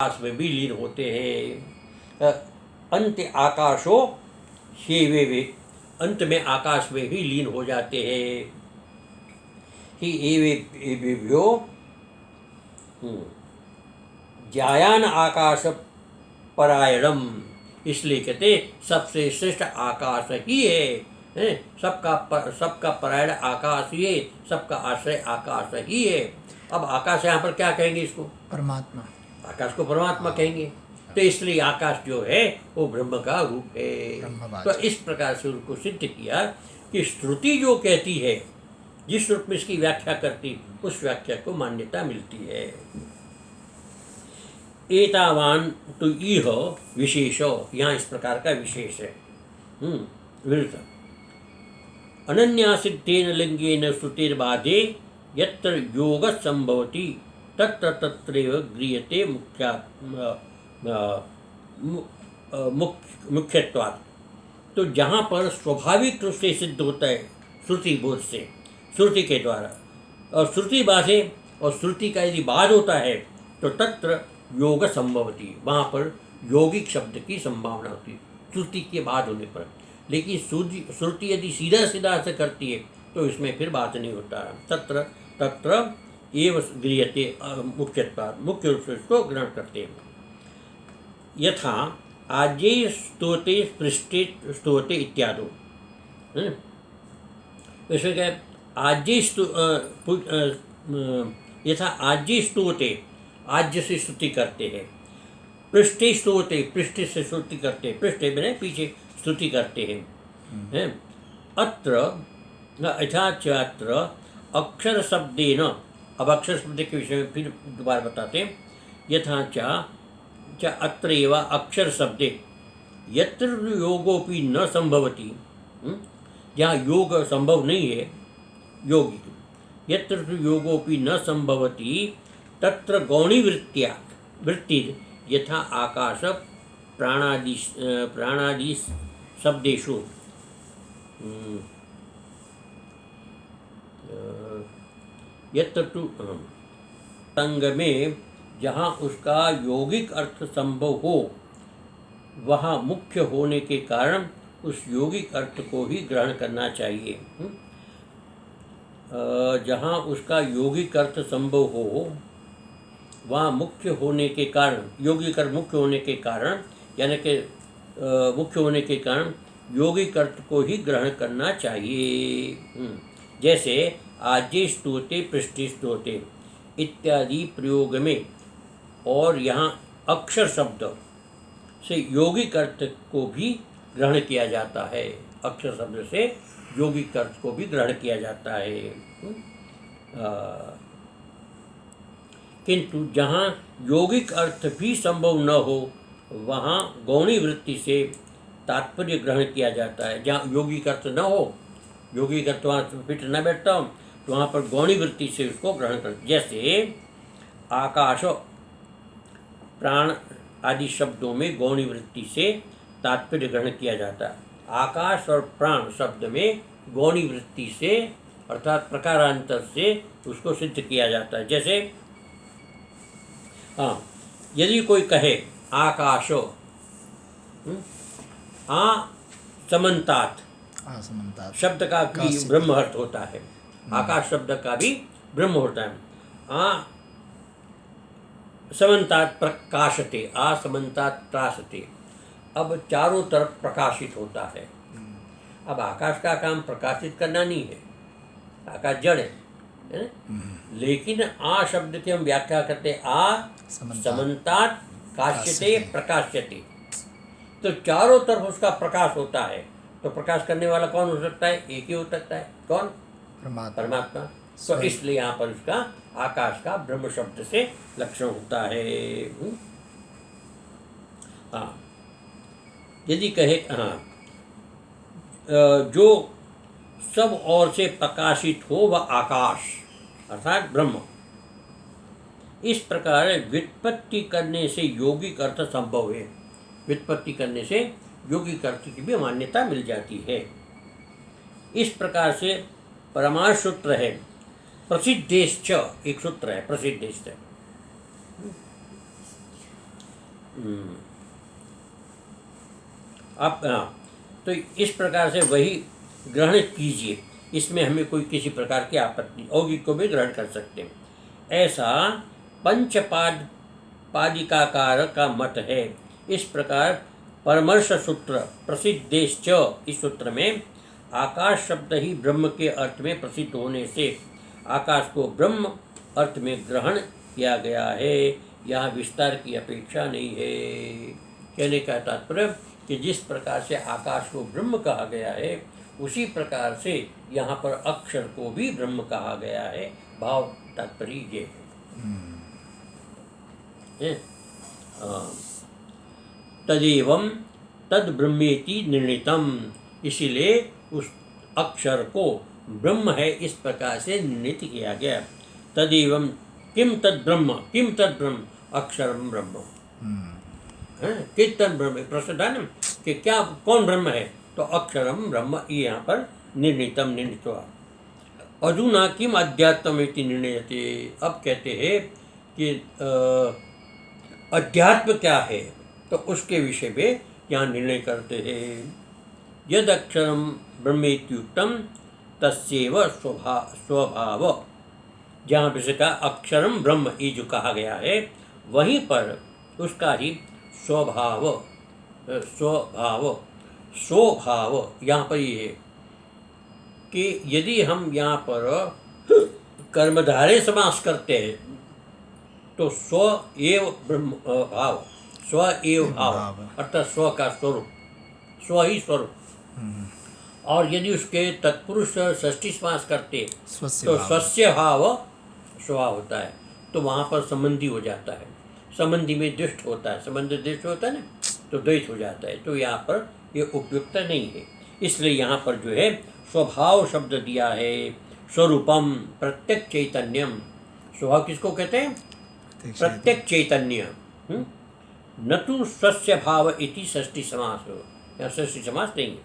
आकाश में भी लीन होते हैं। अंत आकाशो हे वे अंत में आकाश में ही लीन हो जाते हैं। ही एवेभ्यो ज्यायान आकाश परायणम, इसलिए कहते सबसे श्रेष्ठ आकाश ही है, सबका परायण आकाश ही है, सबका आश्रय आकाश ही है। अब आकाश यहाँ पर क्या कहेंगे? इसको परमात्मा, आकाश को परमात्मा कहेंगे। तो इसलिए आकाश जो है वो ब्रह्म का रूप है। तो इस प्रकार से उनको सिद्ध किया कि श्रुति जो कहती है, जिस रूप में इसकी व्याख्या करती, उस व्याख्या को मान्यता मिलती है। एतावान तो इह विशेषो, यहाँ इस प्रकार का विशेष है। विरुद्ध अनन्यासिद्धेन लिंगेन श्रुतिर्बाधे यत्र योग संभवति तत्र तत्रैव गृह्यते मुख्यत्वात्। तो जहाँ पर स्वाभाविक रूप से सिद्ध होता है श्रुति बोध से, श्रुति के द्वारा, और श्रुति बाधे और श्रुति का यदि बाध होता है तो तत्र योग संभवती, वहाँ पर यौगिक शब्द की संभावना होती है श्रुति के बाध होने पर। लेकिन श्रुति यदि सीधा सीधा से करती है तो इसमें फिर बात नहीं होता है। तत्र तत्र एव गृह्यते मुख्यत्वात्, मुख्य रूप से इसको ग्रहण करते हैं। यथा आज्ये स्तोते पृष्ठे स्तोते इत्यादि, वैसे क्या आज्ये यथा आज्ये स्तोते, आज्य से स्तुति करते हैं, पृष्ठे स्तोते, पृष्ठ से स्तुति करते हैं, पृष्ठे मैंने पीछे स्तुति करते हैं। अत्र अत्र अक्षर शब्देन, अब अक्षर शब्द के विषय में फिर दोबारा बताते हैं। यथा च अत्र एव अक्षर शब्दे यत्र योगोपि न संभवति, जहाँ योग संभव नहीं है योगिक, यत्र योगोपि न संभवति तत्र गौणी वृत्ति यथा आकाश प्राणादि शब्देषु यत्र तु संग में जहाँ उसका यौगिक अर्थ संभव हो, वहाँ मुख्य होने के कारण उस यौगिक अर्थ को ही ग्रहण करना चाहिए। जहाँ उसका यौगिक अर्थ संभव हो, वहाँ मुख्य होने के कारण, यौगिक अर्थ मुख्य होने के कारण, यानी कि मुख्य होने के कारण यौगिक अर्थ को ही ग्रहण करना चाहिए। जैसे आज्ये स्तोते पृष्ठे स्तोते इत्यादि प्रयोग में, और यहाँ अक्षर शब्द से यौगिक अर्थ को भी ग्रहण किया जाता है, अक्षर शब्द से यौगिक अर्थ को भी ग्रहण किया जाता है। किंतु जहाँ यौगिक अर्थ भी संभव न हो, वहाँ गौणी वृत्ति से तात्पर्य ग्रहण किया जाता है। जहाँ यौगिक अर्थ न हो, यौगिक अर्थ वहाँ फिट न बैठता हो, तो वहाँ पर गौणी वृत्ति से उसको ग्रहण कर, जैसे आकाश प्राण आदि शब्दों में गौणी वृत्ति से तात्पर्य ग्रहण किया जाता है। आकाश और प्राण शब्द में गौणी वृत्ति से अर्थात प्रकारांतर से उसको सिद्ध किया जाता है। जैसे यदि कोई कहे आकाशो समन्तात, शब्द का भी ब्रह्म अर्थ होता है, आकाश शब्द का भी ब्रह्म होता है। समन्तात प्रकाशते, समन्तात प्राशते, अब चारों तरफ प्रकाशित होता है। अब आकाश का काम प्रकाशित करना नहीं है, आकाश जड़ है, लेकिन शब्द की हम व्याख्या करते समन्तात काश्यते प्रकाश्यते, तो चारों तरफ उसका प्रकाश होता है। तो प्रकाश करने वाला कौन हो सकता है? एक ही हो सकता है। कौन? परमात्मा। तो इसलिए यहाँ पर उसका आकाश का ब्रह्म शब्द से लक्षण होता है। यदि कहे जो सब ओर से प्रकाशित हो वह आकाश अर्थात ब्रह्म, इस प्रकार व्युत्पत्ति करने से यौगिक अर्थ संभव है। व्युत्पत्ति करने से यौगिक अर्थ की भी मान्यता मिल जाती है। इस प्रकार से परमार्थ सूत्र है प्रसिद्धेश्च, एक सूत्र है प्रसिद्धेश्च, हम्म, आप हाँ, तो इस प्रकार से वही ग्रहण कीजिए, इसमें हमें कोई किसी प्रकार की आपत्ति, औगिक को भी ग्रहण कर सकते हैं। ऐसा पंचपाद पादिकाकार का मत है। इस प्रकार परमर्श सूत्र प्रसिद्धेश्च, इस सूत्र में आकाश शब्द ही ब्रह्म के अर्थ में प्रसिद्ध होने से आकाश को ब्रह्म अर्थ में ग्रहण किया गया है। यहाँ विस्तार की अपेक्षा नहीं है। कहने का तात्पर्य कि जिस प्रकार से आकाश को ब्रह्म कहा गया है, उसी प्रकार से यहाँ पर अक्षर को भी ब्रह्म कहा गया है। भाव तात्पर्य ये है। तदेवं तद ब्रह्मेति निर्णीतम, इसीलिए उस अक्षर को ब्रह्म है इस प्रकार से निर्णित किया गया। तदेवं किम तद ब्रह्म अक्षरम ब्रह्म है। कितन ब्रह्म प्रश्न था ना कि क्या कौन ब्रह्म है, तो अक्षरम ब्रह्म ये यहाँ पर निर्णीतम निर्णित हुआ। अधुना किम अध्यात्म इति निर्णयते, अब कहते हैं कि अध्यात्म क्या है, तो उसके विषय में यहाँ निर्णय करते हैं। यद अक्षरम ब्रह्मेत्युक्तम तस्यैव स्वभाव, जहाँ विषय का अक्षरम ब्रह्म ये जो कहा गया है, वहीं पर उसका ही स्वभाव यहाँ पर ये है कि यदि हम यहाँ पर कर्मधारय समास करते हैं तो स्व एव ब्रह्म भाव, स्व एव भाव अर्थात स्व का स्वरूप, स्व ही स्वरूप। और यदि उसके तत्पुरुष षष्ठी समास करते तो स्वस्य भाव स्वभाव होता है, तो वहाँ पर संबंधी हो जाता है। संबंधी में दृष्ट होता है, संबंध दृष्ट होता है ना, तो द्वैत हो जाता है। तो यहाँ पर ये उपयुक्त नहीं है, इसलिए यहाँ पर जो है स्वभाव शब्द दिया है। स्वरूपम प्रत्यक चैतन्यम, स्वभाव किसको कहते हैं? प्रत्यक चैतन्य, न तो स्वस्य भाव इति षष्ठी समास हो, या षष्ठी समास नहीं है।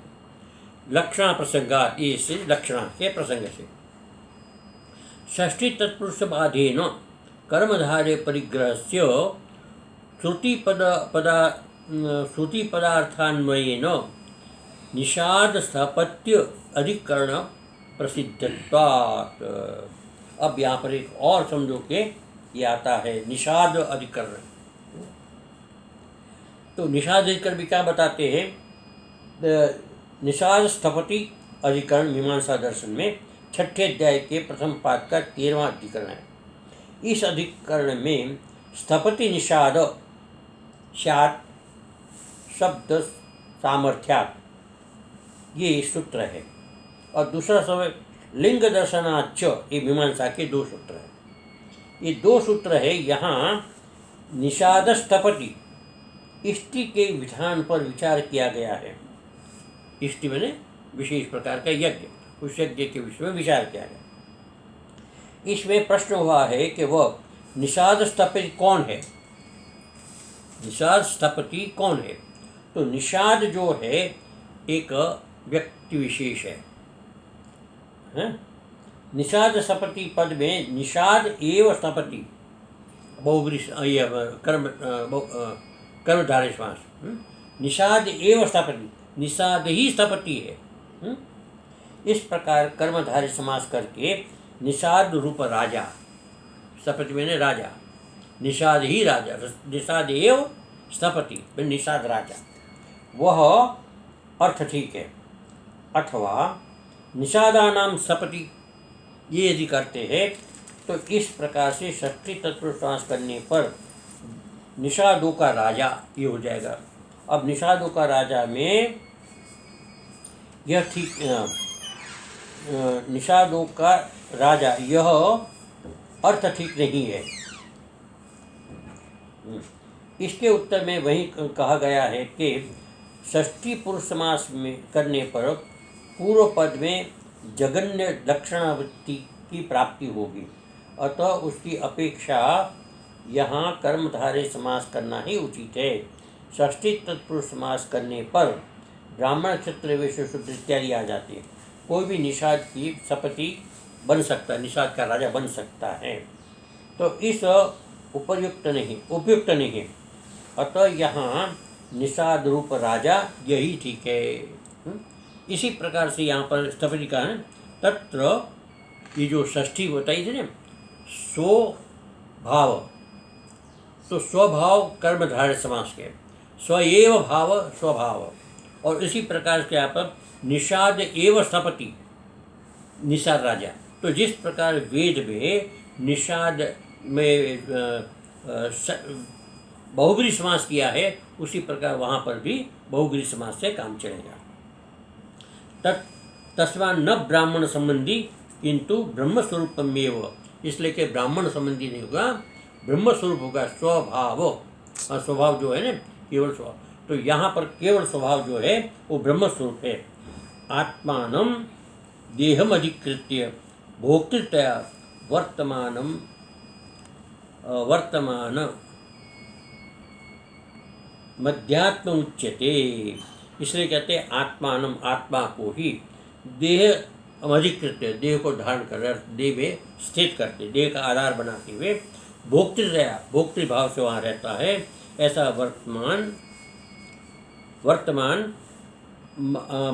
लक्षण प्रसंगात, ये से लक्षण के प्रसंग से षष्ठी तत्पुरुष बाधेन कर्मधारे परिग्रहस्य श्रुति पदार्थान्वयेन निषाद स्थापत्य अधिकरण प्रसिद्धत्वात्। अब यहाँ पर एक और समझो के ये आता है निषाद अधिकरण। तो निषाद अधिकरण भी क्या बताते हैं? निषाद स्थपति अधिकरण मीमांसा दर्शन में 6ठे अध्याय के प्रथम पाद का 13वां अधिकरण है। इस अधिकरण में स्थपति निषाद स्यात् शब्द सामर्थ्यात्, ये सूत्र है। और दूसरा समय लिंग दर्शनाच्च, ये मीमांसा के 2 सूत्र हैं। ये 2 सूत्र है। यहाँ निषाद स्थपति इष्टि के विधान पर विचार किया गया है। इष्टि मैंने विशेष प्रकार का यज्ञ, उस यज्ञ के विषय में विचार किया गया। इसमें प्रश्न हुआ है कि वह निषाद स्थपति कौन है? निषाद स्थपति कौन है? तो निषाद जो है एक व्यक्ति विशेष है। निषाद स्थपति पद में निषाद एव स्थपति बहुब्री कर्मधारय समास, निषाद एव स्थपति, निषाद ही स्थपति है। इस प्रकार कर्मधारय समास करके निषाद रूप राजा, स्थपति मैंने राजा, निषाद ही राजा, निषाद एव स्थपति निषाद राजा, वह अर्थ ठीक है। अथवा निषादानाम स्थपति, ये यदि करते हैं तो इस प्रकार से षष्ठी तत्पुरुष समास करने पर निषादों का राजा ये हो जाएगा। अब निषादों का राजा में यह ठीक, निषादों का राजा यह अर्थ ठीक नहीं है। इसके उत्तर में वही कहा गया है कि षष्ठी पुरुष समास में करने पर पूर्व पद में जगन्य लक्षणावृत्ति की प्राप्ति होगी, अतः उसकी अपेक्षा यहाँ कर्मधारय समास करना ही उचित है। षष्ठी तत्पुरुष समास करने पर ब्राह्मण क्षत्रिय वैश्य शूद्र इत्यादि आ जाते हैं। कोई भी निषाद की स्थपति बन सकता है, निषाद का राजा बन सकता है। तो इस उपयुक्त नहीं है। अतः यहाँ निषाद रूप राजा यही ठीक है। इसी प्रकार से यहाँ पर स्थपति का है तत्र, ये जो षष्ठी बताई थी ना, स्वभाव, तो स्वभाव कर्मधारय समास के, स्वएव भाव स्वभाव, और इसी प्रकार से यहाँ पर निषाद एव स्थपति, निषाद राजा। तो जिस प्रकार वेद में निषाद में बहुब्री समास किया है, उसी प्रकार वहाँ पर भी बहुब्री समास से काम चलेगा। तस्मात् न ब्राह्मण संबंधी किंतु ब्रह्म स्वरूपमेव, इसलिए कि ब्राह्मण संबंधी नहीं होगा, ब्रह्म स्वरूप होगा, स्वभाव। और स्वभाव जो है ना, केवल स्वभाव, तो यहाँ पर केवल स्वभाव जो है वो ब्रह्म स्वरूप है। आत्मानं देहम अधिकृत्य भोक्तृतया वर्तमान मध्यात्म उच्यते, इसलिए कहते हैं आत्मानम, आत्मा को ही, देह अधिकृत्य, देह को धारण कर, देह में स्थित करते, देह का आधार बनाते हुए, भोक्तृतया, भोक्तृभाव से वहाँ रहता है, ऐसा वर्तमान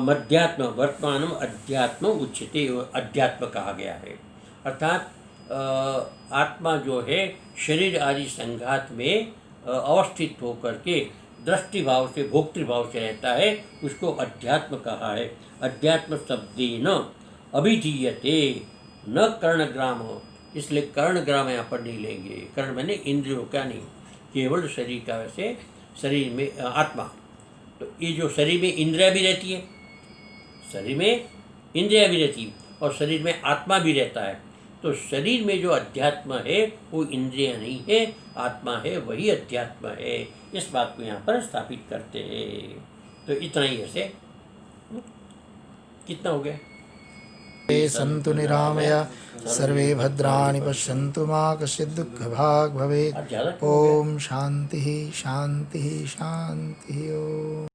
मध्यात्म, वर्तमानम अध्यात्म उच्यते, अध्यात्म कहा गया है। अर्थात आत्मा जो है शरीर आदि संघात में अवस्थित होकर के दृष्टि भाव से, भोक्तृभाव से रहता है, उसको अध्यात्म कहा है। अध्यात्म शब्देन अभिधीयते न कर्णग्राम, इसलिए कर्णग्राम यहाँ पर नहीं लेंगे। कर्ण मैंने इंद्रियों का नहीं, केवल शरीर का, वैसे शरीर में आत्मा, तो ये जो शरीर में इंद्रियाँ भी रहती है, शरीर में इंद्रियाँ भी रहती है और शरीर में आत्मा भी रहता है, तो शरीर में जो अध्यात्म है वो इंद्रिय नहीं है, आत्मा है, वही अध्यात्म है। इस बात को यहाँ पर स्थापित करते हैं। तो इतना ही ऐसे, कितना हो गया? ते सन्तु निरामया सर्वे भद्राणि पश्यन्तु मा कश्चित् दुःखभाग् भवेत्। ओम शांति शांति शांति। ओम।